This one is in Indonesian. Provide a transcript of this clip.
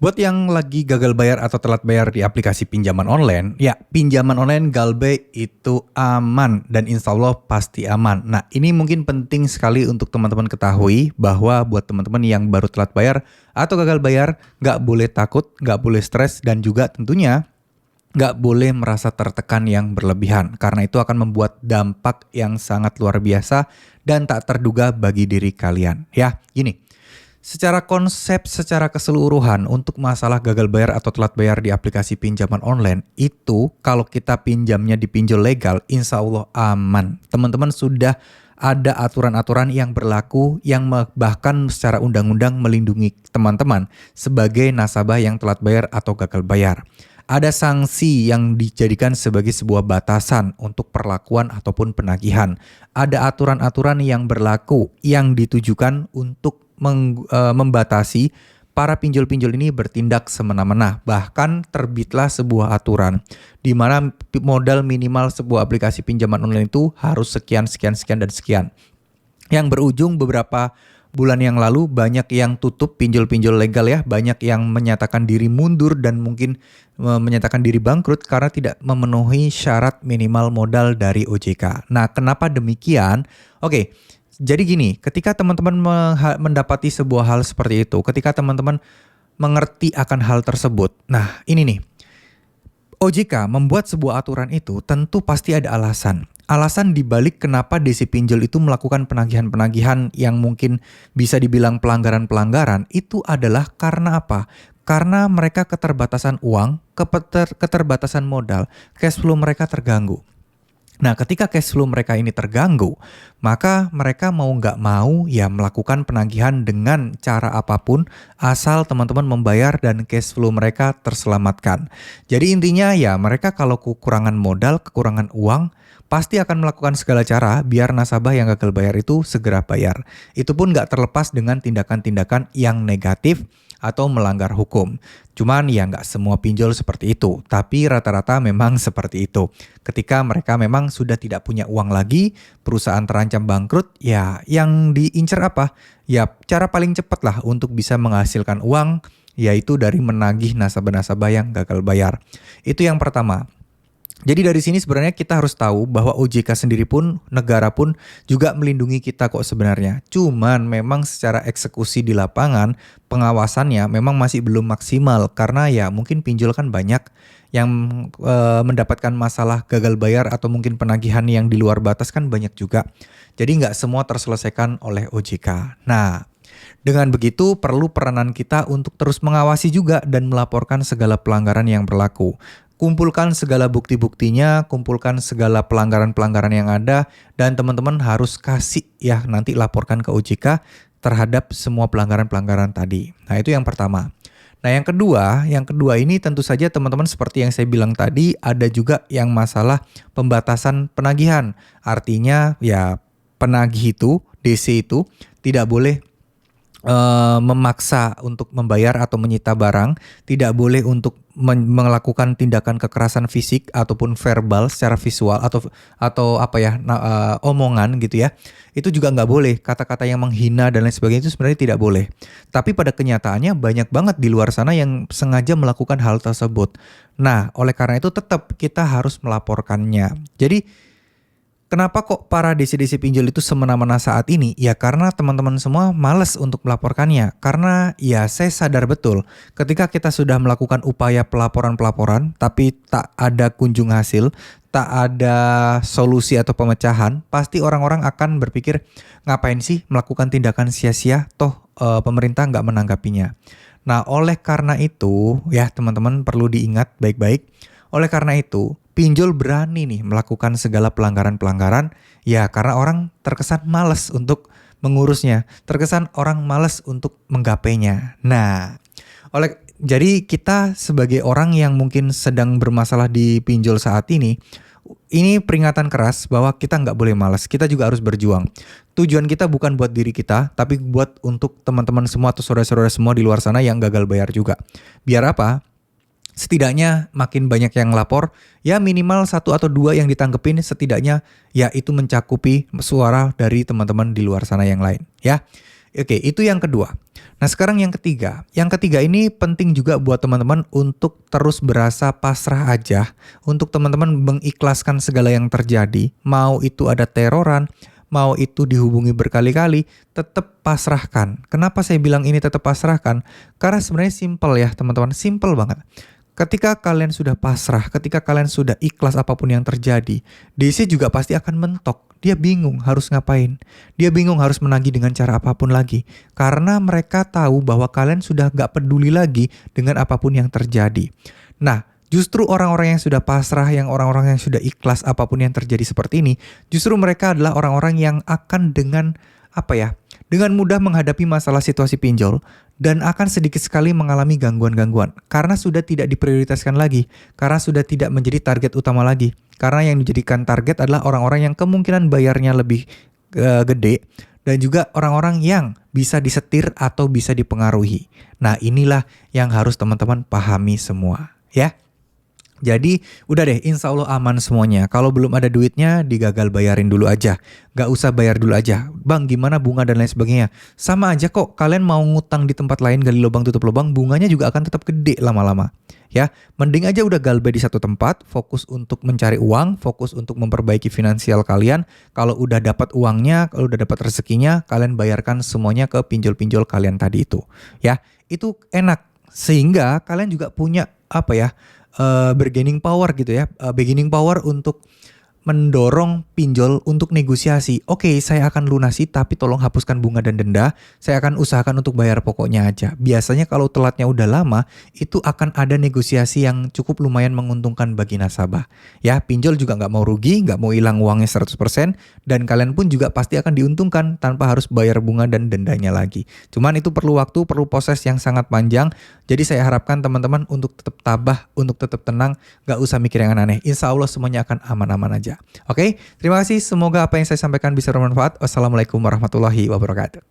Buat yang lagi gagal bayar atau telat bayar di aplikasi pinjaman online, ya pinjaman online Galbay itu aman dan insya Allah pasti aman. Nah ini mungkin penting sekali untuk teman-teman ketahui bahwa buat teman-teman yang baru telat bayar atau gagal bayar, nggak boleh takut, nggak boleh stres, dan juga tentunya nggak boleh merasa tertekan yang berlebihan. Karena itu akan membuat dampak yang sangat luar biasa dan tak terduga bagi diri kalian. Ya gini. Secara konsep, secara keseluruhan untuk masalah gagal bayar atau telat bayar di aplikasi pinjaman online, itu kalau kita pinjamnya di pinjol legal, insya Allah aman. Teman-teman sudah ada aturan-aturan yang berlaku yang bahkan secara undang-undang melindungi teman-teman sebagai nasabah yang telat bayar atau gagal bayar. Ada sanksi yang dijadikan sebagai sebuah batasan untuk perlakuan ataupun penagihan. Ada aturan-aturan yang berlaku yang ditujukan untuk membatasi para pinjol-pinjol ini bertindak semena-mena. Bahkan terbitlah sebuah aturan di mana modal minimal sebuah aplikasi pinjaman online itu harus sekian, dan sekian. Yang berujung beberapa bulan yang lalu banyak yang tutup pinjol-pinjol legal ya, banyak yang menyatakan diri mundur dan mungkin menyatakan diri bangkrut karena tidak memenuhi syarat minimal modal dari OJK. Nah, kenapa demikian? Oke. Jadi gini, ketika teman-teman mendapati sebuah hal seperti itu, ketika teman-teman mengerti akan hal tersebut, nah ini nih, OJK membuat sebuah aturan itu tentu pasti ada alasan. Alasan dibalik kenapa DC Pinjol itu melakukan penagihan-penagihan yang mungkin bisa dibilang pelanggaran-pelanggaran itu adalah karena apa? Karena mereka keterbatasan uang, keterbatasan modal, cash flow mereka terganggu. Nah, ketika cash flow mereka ini terganggu, maka mereka mau nggak mau ya melakukan penagihan dengan cara apapun asal teman-teman membayar dan cash flow mereka terselamatkan. Jadi intinya ya mereka kalau kekurangan modal, kekurangan uang, pasti akan melakukan segala cara biar nasabah yang gagal bayar itu segera bayar. Itu pun nggak terlepas dengan tindakan-tindakan yang negatif atau melanggar hukum. Cuman ya nggak semua pinjol seperti itu, tapi rata-rata memang seperti itu. Ketika mereka memang sudah tidak punya uang lagi, perusahaan terancam bangkrut, ya yang diincar apa? Ya cara paling cepat lah untuk bisa menghasilkan uang, yaitu dari menagih nasabah-nasabah yang gagal bayar. Itu yang pertama. Jadi dari sini sebenarnya kita harus tahu bahwa OJK sendiri pun, negara pun juga melindungi kita kok sebenarnya. Cuman memang secara eksekusi di lapangan, pengawasannya memang masih belum maksimal. Karena ya mungkin pinjol kan banyak yang mendapatkan masalah gagal bayar atau mungkin penagihan yang di luar batas kan banyak juga. Jadi nggak semua terselesaikan oleh OJK. Nah, dengan begitu perlu peranan kita untuk terus mengawasi juga dan melaporkan segala pelanggaran yang berlaku. Kumpulkan segala bukti-buktinya, kumpulkan segala pelanggaran-pelanggaran yang ada, dan teman-teman harus kasih ya nanti laporkan ke OJK terhadap semua pelanggaran-pelanggaran tadi. Nah itu yang pertama. Nah yang kedua ini tentu saja teman-teman seperti yang saya bilang tadi ada juga yang masalah pembatasan penagihan. Artinya ya penagih itu, DC itu tidak boleh memaksa untuk membayar atau menyita barang, tidak boleh untuk melakukan tindakan kekerasan fisik ataupun verbal secara visual atau apa ya omongan gitu ya. Itu juga nggak boleh, kata-kata yang menghina dan lain sebagainya itu sebenarnya tidak boleh. Tapi pada kenyataannya banyak banget di luar sana yang sengaja melakukan hal tersebut. Nah, oleh karena itu tetap kita harus melaporkannya. Jadi kenapa kok para DC-DC pinjol itu semena-mena saat ini? Ya karena teman-teman semua malas untuk melaporkannya. Karena ya saya sadar betul ketika kita sudah melakukan upaya pelaporan-pelaporan tapi tak ada kunjung hasil, tak ada solusi atau pemecahan, pasti orang-orang akan berpikir ngapain sih melakukan tindakan sia-sia, toh pemerintah nggak menanggapinya. Nah oleh karena itu ya teman-teman perlu diingat baik-baik. Oleh karena itu, pinjol berani nih melakukan segala pelanggaran-pelanggaran ya karena orang terkesan malas untuk mengurusnya, terkesan orang malas untuk menggapainya. Nah, jadi kita sebagai orang yang mungkin sedang bermasalah di pinjol saat ini peringatan keras bahwa kita nggak boleh malas, kita juga harus berjuang. Tujuan kita bukan buat diri kita, tapi buat untuk teman-teman semua atau saudara-saudara semua di luar sana yang gagal bayar juga. Biar apa? Setidaknya makin banyak yang lapor, ya minimal 1 atau 2 yang ditanggepin setidaknya ya itu mencakupi suara dari teman-teman di luar sana yang lain ya. Oke, itu yang kedua. Nah, sekarang yang ketiga. Yang ketiga ini penting juga buat teman-teman untuk terus berasa pasrah aja. Untuk teman-teman mengikhlaskan segala yang terjadi. Mau itu ada teroran, mau itu dihubungi berkali-kali, tetap pasrahkan. Kenapa saya bilang ini tetap pasrahkan? Karena sebenarnya simple ya teman-teman, simple banget. Ketika kalian sudah pasrah, ketika kalian sudah ikhlas apapun yang terjadi, DC juga pasti akan mentok. Dia bingung harus ngapain. Dia bingung harus menagih dengan cara apapun lagi. Karena mereka tahu bahwa kalian sudah gak peduli lagi dengan apapun yang terjadi. Nah, justru orang-orang yang sudah pasrah, yang orang-orang yang sudah ikhlas apapun yang terjadi seperti ini, justru mereka adalah orang-orang yang akan dengan dengan mudah menghadapi masalah situasi pinjol dan akan sedikit sekali mengalami gangguan-gangguan karena sudah tidak diprioritaskan lagi, karena sudah tidak menjadi target utama lagi. Karena yang dijadikan target adalah orang-orang yang kemungkinan bayarnya lebih gede dan juga orang-orang yang bisa disetir atau bisa dipengaruhi. Nah, inilah yang harus teman-teman pahami semua, ya. Jadi udah deh, insya Allah aman semuanya. Kalau belum ada duitnya, digagal bayarin dulu aja. Gak usah bayar dulu aja. Bang, gimana bunga dan lain sebagainya? Sama aja kok, kalian mau ngutang di tempat lain, gali lubang tutup lubang, bunganya juga akan tetap gede lama-lama. Ya, mending aja udah galbay di satu tempat, fokus untuk mencari uang, fokus untuk memperbaiki finansial kalian. Kalau udah dapat uangnya, kalau udah dapat rezekinya, kalian bayarkan semuanya ke pinjol-pinjol kalian tadi itu. Ya, itu enak. Sehingga kalian juga punya bargaining power gitu ya, bargaining power untuk mendorong pinjol untuk negosiasi. Oke, saya akan lunasi tapi tolong hapuskan bunga dan denda. Saya akan usahakan untuk bayar pokoknya aja. Biasanya kalau telatnya udah lama, itu akan ada negosiasi yang cukup lumayan menguntungkan bagi nasabah. Ya, pinjol juga nggak mau rugi, nggak mau hilang uangnya 100%, dan kalian pun juga pasti akan diuntungkan tanpa harus bayar bunga dan dendanya lagi. Cuman itu perlu waktu, perlu proses yang sangat panjang. Jadi saya harapkan teman-teman untuk tetap tabah, untuk tetap tenang, nggak usah mikir yang aneh. Insya Allah semuanya akan aman-aman aja. Oke, terima kasih. Semoga apa yang saya sampaikan bisa bermanfaat. Wassalamualaikum warahmatullahi wabarakatuh.